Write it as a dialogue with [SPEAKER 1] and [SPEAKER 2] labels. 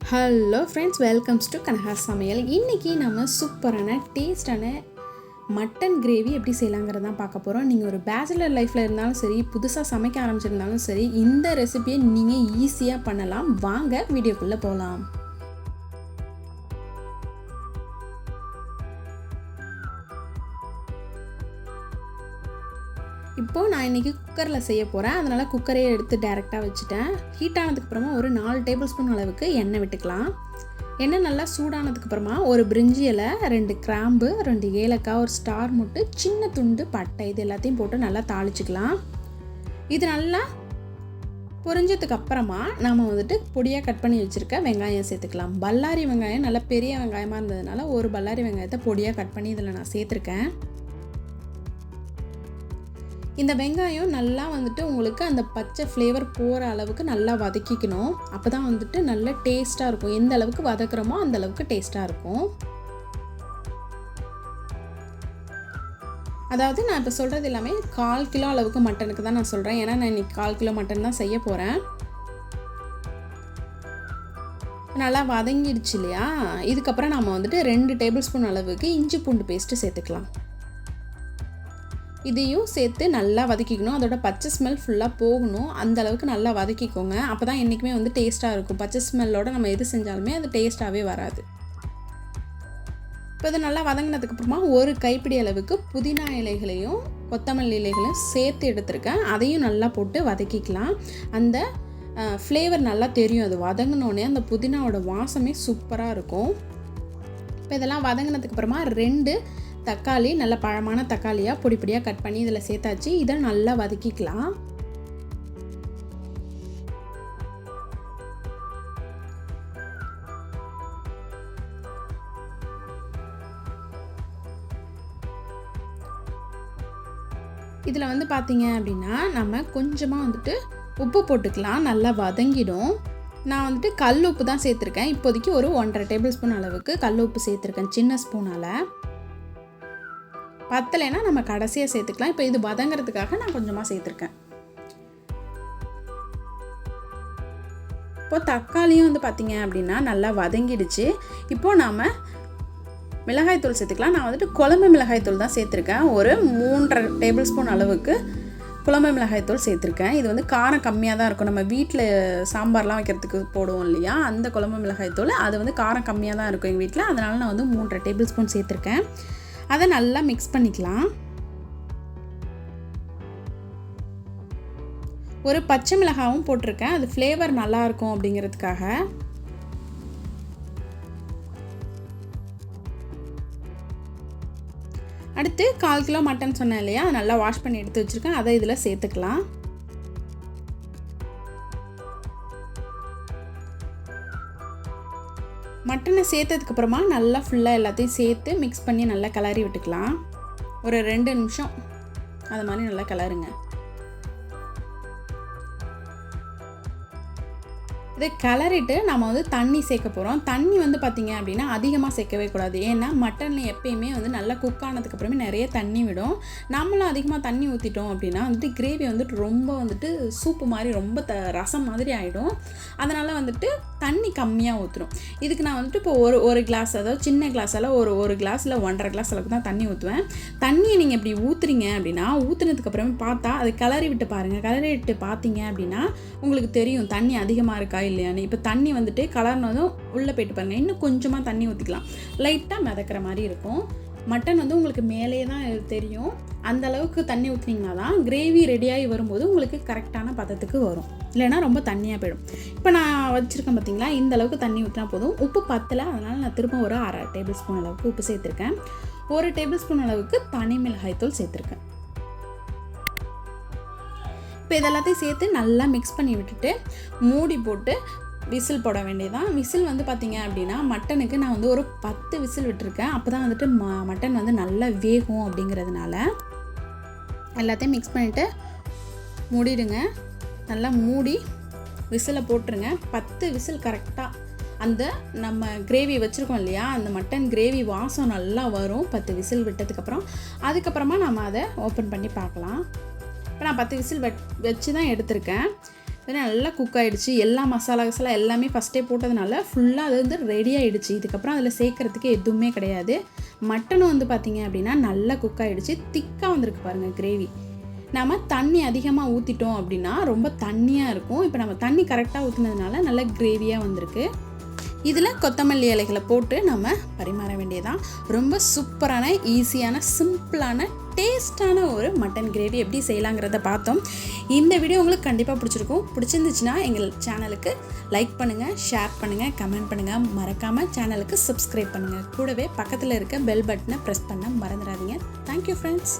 [SPEAKER 1] Hello friends, welcomes to Kanaka சமையல். இன்றைக்கி நம்ம சூப்பரான டேஸ்டான மட்டன் கிரேவி எப்படி செய்யலாங்கிறது தான் பார்க்க போகிறோம். நீங்கள் ஒரு பேச்சுலர் லைஃப்பில் இருந்தாலும் சரி, புதுசாக சமைக்க ஆரம்பிச்சிருந்தாலும் சரி, இந்த ரெசிபியை நீங்கள் ஈஸியாக பண்ணலாம். வாங்க வீடியோக்குள்ளே போகலாம். இப்போது நான் இன்றைக்கி குக்கரில் செய்ய போகிறேன். அதனால் குக்கரையே எடுத்து டைரெக்டாக வச்சுட்டேன். ஹீட் ஆனதுக்கப்புறமா ஒரு 4 டேபிள் ஸ்பூன் அளவுக்கு எண்ணெய் விட்டுக்கலாம். எண்ணெய் நல்லா சூடானதுக்கப்புறமா ஒரு பிரிஞ்சி இலை, 2 கிராம்பு, 2 ஏலக்காய், ஒரு ஸ்டார் முட்டு, சின்ன துண்டு பட்டை, இது எல்லாத்தையும் போட்டு நல்லா தாளிச்சிக்கலாம். இது நல்லா பொரிஞ்சதுக்கு அப்புறமா நம்ம பொடியாக கட் பண்ணி வச்சுருக்க வெங்காயம் சேர்த்துக்கலாம். பல்லாரி வெங்காயம் நல்லா பெரிய வெங்காயமாக இருந்ததுனால ஒரு பல்லாரி வெங்காயத்தை பொடியாக கட் பண்ணி இதில் நான் சேர்த்துருக்கேன். இந்த வெங்காயம் நல்லா உங்களுக்கு அந்த பச்சை ஃப்ளேவர் போகிற அளவுக்கு நல்லா வதக்கிக்கணும். அப்போ தான் நல்ல டேஸ்ட்டாக இருக்கும். எந்த அளவுக்கு வதக்குறோமோ அந்த அளவுக்கு டேஸ்ட்டாக இருக்கும். அதாவது நான் இப்போ சொல்கிறது எல்லாமே 1/4 கிலோ அளவுக்கு மட்டனுக்கு தான் நான் சொல்கிறேன். ஏன்னா நான் இன்றைக்கி 1/4 கிலோ மட்டன் தான் செய்ய போகிறேன். நல்லா வதங்கிடுச்சு இல்லையா? இதுக்கப்புறம் நம்ம 2 டேபிள் ஸ்பூன் அளவுக்கு இஞ்சி பூண்டு பேஸ்ட்டு சேர்த்துக்கலாம். இதையும் சேர்த்து நல்லா வதக்கிக்கணும். அதோட பச்சை ஸ்மெல் ஃபுல்லாக போகணும். அந்த அளவுக்கு நல்லா வதக்கிக்கோங்க. அப்போ தான் என்றைக்குமே டேஸ்ட்டாக இருக்கும். பச்சை ஸ்மெல்லோடு நம்ம எது செஞ்சாலுமே அது டேஸ்ட்டாகவே வராது. இப்போ இது நல்லா வதங்கினதுக்கப்புறமா ஒரு கைப்பிடி அளவுக்கு புதினா இலைகளையும் கொத்தமல்லி இலைகளையும் சேர்த்து எடுத்துருக்கேன். அதையும் நல்லா போட்டு வதக்கிக்கலாம். அந்த ஃப்ளேவர் நல்லா தெரியும். அது வதங்கினோடனே அந்த புதினாவோட வாசமே சூப்பராக இருக்கும். இப்போ இதெல்லாம் வதங்கினதுக்கப்புறமா 2 தக்காளி, நல்ல பழமான தக்காளியாக பொடி பொடியாக கட் பண்ணி இதில் சேர்த்தாச்சு. இதை நல்லா வதக்கிக்கலாம். இதில் பார்த்தீங்க அப்படின்னா நம்ம கொஞ்சமாக உப்பு போட்டுக்கலாம். நல்லா வதங்கிடும். நான் கல் உப்பு தான் சேர்த்துருக்கேன். இப்போதைக்கு ஒரு 1.5 டேபிள் ஸ்பூன் அளவுக்கு கல் உப்பு சேர்த்துருக்கேன், சின்ன ஸ்பூனால். பத்தலைன்னா நம்ம கடைசியாக சேர்த்துக்கலாம். இப்போ இது வதங்கிறதுக்காக நான் கொஞ்சமாக சேர்த்துருக்கேன். இப்போது தக்காளியும் பார்த்தீங்க அப்படின்னா நல்லா வதங்கிடுச்சு. இப்போது நாம் மிளகாய்த்தூள் சேர்த்துக்கலாம். நான் குழம்பு மிளகாய்த்தூள் தான் சேர்த்துருக்கேன். ஒரு 3.5 டேபிள் ஸ்பூன் அளவுக்கு குழம்பு மிளகாய்த்தூள் சேர்த்துருக்கேன். இது காரம் கம்மியாக தான் இருக்கும். நம்ம வீட்டில் சாம்பார்லாம் வைக்கிறதுக்கு போடுவோம் இல்லையா, அந்த குழம்பு மிளகாய்த்தூள் அது காரம் கம்மியாக தான் இருக்கும் எங்கள் வீட்டில். அதனால் நான் 3.5 டேபிள் ஸ்பூன் சேர்த்துருக்கேன். அதை நல்லா மிக்ஸ் பண்ணிக்கலாம். ஒரு பச்சை மிளகாவும் போட்டிருக்கேன். அது ஃப்ளேவர் நல்லாயிருக்கும் அப்படிங்கிறதுக்காக. அடுத்து 1/4 கிலோ மட்டன் சொன்னேன் இல்லையா, அதை நல்லா வாஷ் பண்ணி எடுத்து வச்சுருக்கேன். அதை இதில் சேர்த்துக்கலாம். மட்டனை சேர்த்ததுக்கப்புறமா நல்லா ஃபுல்லாக எல்லாத்தையும் சேர்த்து மிக்ஸ் பண்ணி நல்லா கிளறி விட்டுக்கலாம். ஒரு 2 நிமிஷம் அது மாதிரி நல்லா கிளறுங்க. இதை கிளறிட்டு நம்ம தண்ணி சேர்க்க போகிறோம். தண்ணி பார்த்திங்க அப்படின்னா அதிகமாக சேர்க்கவே கூடாது. ஏன்னா மட்டனில் எப்பயுமே நல்லா குக் ஆனதுக்கப்புறமே நிறைய தண்ணி விடும். நம்மளும் அதிகமாக தண்ணி ஊற்றிட்டோம் அப்படின்னா கிரேவி ரொம்ப சூப்பு மாதிரி ரொம்ப ரசம் மாதிரி ஆகிடும். அதனால் தண்ணி கம்மியாக ஊற்றணும். இதுக்கு நான் இப்போ ஒரு கிளாஸ், அதாவது சின்ன கிளாஸால் ஒரு கிளாஸில் 1.5 கிளாஸ் அளவுக்கு தான் தண்ணி ஊற்றுவேன். தண்ணியை நீங்கள் இப்படி ஊற்றுறீங்க அப்படின்னா ஊற்றுனதுக்கப்புறமே பார்த்தா அது கிளறி விட்டு பாருங்கள். கிளறி விட்டு பார்த்தீங்க அப்படின்னா உங்களுக்கு தெரியும் தண்ணி அதிகமாக இருக்கா இல்லையான்னு. இப்போ தண்ணி கலர்னதும் உள்ளே போயிட்டு பாருங்கள். இன்னும் கொஞ்சமாக தண்ணி ஊற்றிக்கலாம். லைட்டாக மிதக்கிற மாதிரி இருக்கும். மட்டன் உங்களுக்கு மேலே தான் தெரியும். அந்த அளவுக்கு தண்ணி ஊற்றினீங்கன்னா தான் கிரேவி ரெடியாகி வரும்போது உங்களுக்கு கரெக்டான பதத்துக்கு வரும். இல்லைன்னா ரொம்ப தண்ணியாக போயிடும். இப்போ நான் வச்சுருக்கேன் பார்த்தீங்களா, இந்த அளவுக்கு தண்ணி ஊற்றினா போதும். உப்பு பத்தலை, அதனால் நான் திரும்ப ஒரு 1/2 டேபிள் ஸ்பூன் அளவுக்கு உப்பு சேர்த்துருக்கேன். 1 டேபிள் ஸ்பூன் அளவுக்கு தனி மிளகாய்த்தூள் சேர்த்துருக்கேன். இப்போ இதெல்லாத்தையும் சேர்த்து நல்லா மிக்ஸ் பண்ணி விட்டுட்டு மூடி போட்டு விசில் போட வேண்டியதான். விசில் பார்த்தீங்க அப்படின்னா மட்டனுக்கு நான் ஒரு 10 விசில் விட்டுருக்கேன். அப்போ தான் மட்டன் நல்லா வேகும். அப்படிங்கிறதுனால எல்லாத்தையும் மிக்ஸ் பண்ணிவிட்டு மூடிடுங்க. நல்லா மூடி விசிலை போட்டுருங்க. 10 விசில் கரெக்டாக அந்த நம்ம கிரேவி வச்சுருக்கோம் இல்லையா, அந்த மட்டன் கிரேவி வாசம் நல்லா வரும் 10 விசில் விட்டதுக்கப்புறம். அதுக்கப்புறமா நம்ம அதை ஓப்பன் பண்ணி பார்க்கலாம். இப்போ நான் 10 விசில் வச்சு தான் எடுத்திருக்கேன். நல்லா குக் ஆகிடுச்சு. எல்லா மசாலா எல்லாமே ஃபஸ்ட்டே போட்டதுனால ஃபுல்லாக அது வந்து ரெடி ஆகிடுச்சு. இதுக்கப்புறம் அதில் சேர்க்குறதுக்கு எதுவுமே கிடையாது. மட்டனும் வந்து பார்த்திங்க அப்படின்னா நல்லா குக் ஆகிடுச்சு. திக்காக வந்திருக்கு பாருங்கள் கிரேவி. நம்ம தண்ணி அதிகமாக ஊற்றிட்டோம் அப்படின்னா ரொம்ப தண்ணியாக இருக்கும். இப்போ நம்ம தண்ணி கரெக்டாக ஊற்றினதுனால நல்லா கிரேவியாக வந்திருக்கு. இதில் கொத்தமல்லி இலைகளை போட்டு நம்ம பரிமாற வேண்டியதான். ரொம்ப சூப்பரான, ஈஸியான, சிம்பிளான, டேஸ்டான ஒரு மட்டன் கிரேவி எப்படி செய்யலாங்கிறத பார்த்தோம். இந்த வீடியோ உங்களுக்கு கண்டிப்பாக பிடிச்சிருக்கும். பிடிச்சிருந்துச்சுன்னா எங்கள் சேனலுக்கு லைக் பண்ணுங்கள், ஷேர் பண்ணுங்கள், கமெண்ட் பண்ணுங்கள். மறக்காமல் சேனலுக்கு சப்ஸ்கிரைப் பண்ணுங்கள். கூடவே பக்கத்தில் இருக்க பெல் பட்டனை ப்ரெஸ் பண்ண மறந்துடாதீங்க. Thank you friends.